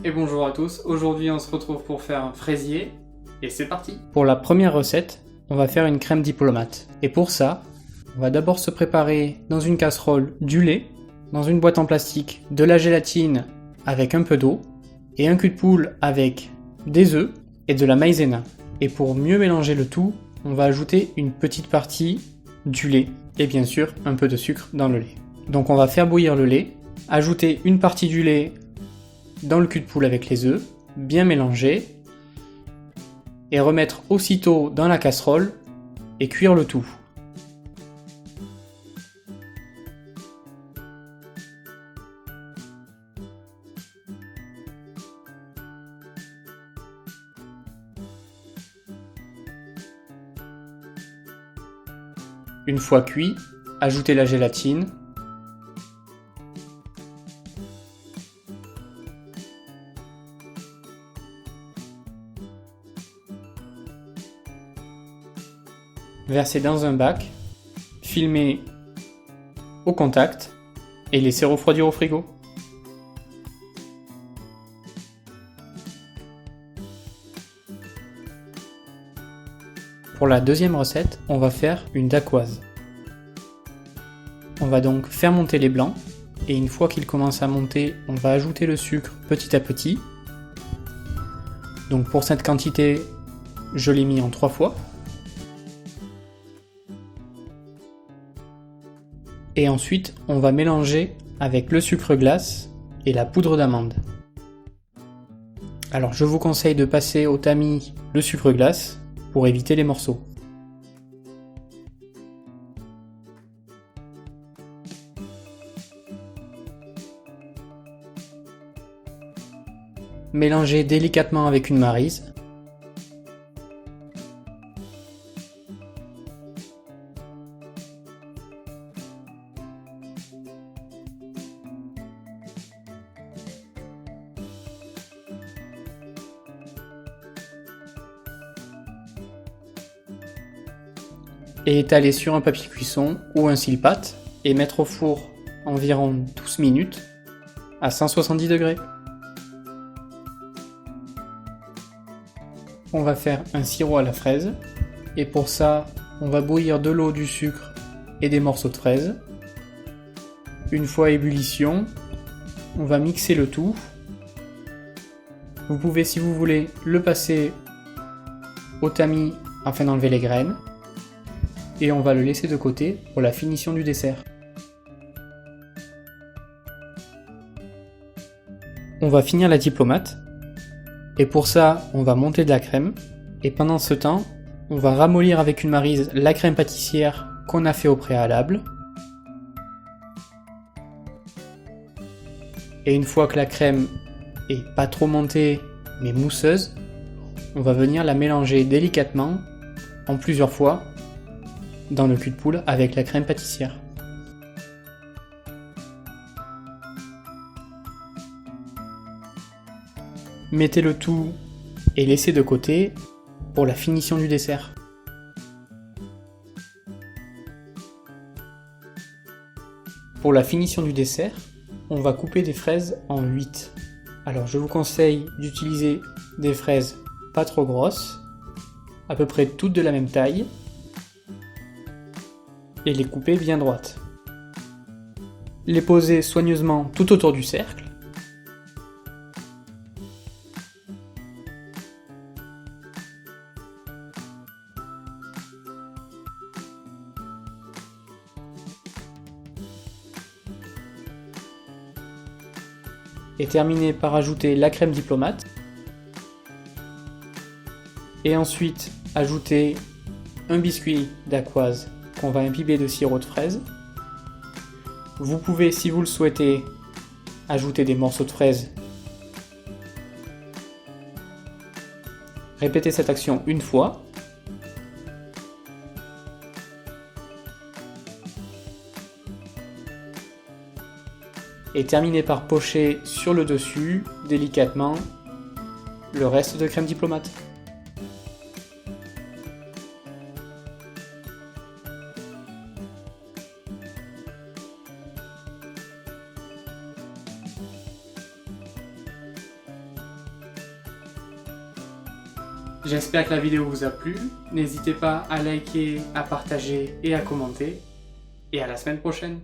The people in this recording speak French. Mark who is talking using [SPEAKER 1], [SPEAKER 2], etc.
[SPEAKER 1] Et bonjour à tous, aujourd'hui on se retrouve pour faire un fraisier, et c'est parti. Pour la première recette, on va faire une crème diplomate. Et pour ça, on va d'abord se préparer dans une casserole du lait, dans une boîte en plastique de la gélatine avec un peu d'eau, et un cul de poule avec des œufs et de la maïzena. Et pour mieux mélanger le tout, on va ajouter une petite partie du lait, et bien sûr un peu de sucre dans le lait. Donc on va faire bouillir le lait, ajouter une partie du lait dans le cul de poule avec les œufs, bien mélanger, et remettre aussitôt dans la casserole et cuire le tout. Une fois cuit, ajoutez la gélatine, versez dans un bac, filmez au contact et laissez refroidir au frigo. Pour la deuxième recette, on va faire une dacquoise. On va donc faire monter les blancs et une fois qu'ils commencent à monter, on va ajouter le sucre petit à petit. Donc pour cette quantité, je l'ai mis en 3 fois. Et ensuite, on va mélanger avec le sucre glace et la poudre d'amande. Alors je vous conseille de passer au tamis le sucre glace pour éviter les morceaux. Mélangez délicatement avec une maryse. Et étaler sur un papier cuisson ou un cile-pâte et mettre au four environ 12 minutes à 170 degrés. On va faire un sirop à la fraise et pour ça on va bouillir de l'eau, du sucre et des morceaux de fraise. Une fois à ébullition, on va mixer le tout. Vous pouvez, si vous voulez, le passer au tamis afin d'enlever les graines. Et on va le laisser de côté pour la finition du dessert. On va finir la diplomate. Et pour ça, on va monter de la crème. Et pendant ce temps, on va ramollir avec une maryse la crème pâtissière qu'on a fait au préalable. Et une fois que la crème est pas trop montée mais mousseuse, on va venir la mélanger délicatement en plusieurs fois dans le cul de poule avec la crème pâtissière. Mettez le tout et laissez de côté pour la finition du dessert. Pour la finition du dessert, on va couper des fraises en 8. Alors je vous conseille d'utiliser des fraises pas trop grosses, à peu près toutes de la même taille, et les couper bien droites. Les poser soigneusement tout autour du cercle. Et terminer par ajouter la crème diplomate. Et ensuite ajouter un biscuit dacquoise qu'on va imbiber de sirop de fraise. Vous pouvez, si vous le souhaitez, ajouter des morceaux de fraise. Répétez cette action une fois. Et terminez par pocher sur le dessus, délicatement, le reste de crème diplomate. J'espère que la vidéo vous a plu. N'hésitez pas à liker, à partager et à commenter. Et à la semaine prochaine.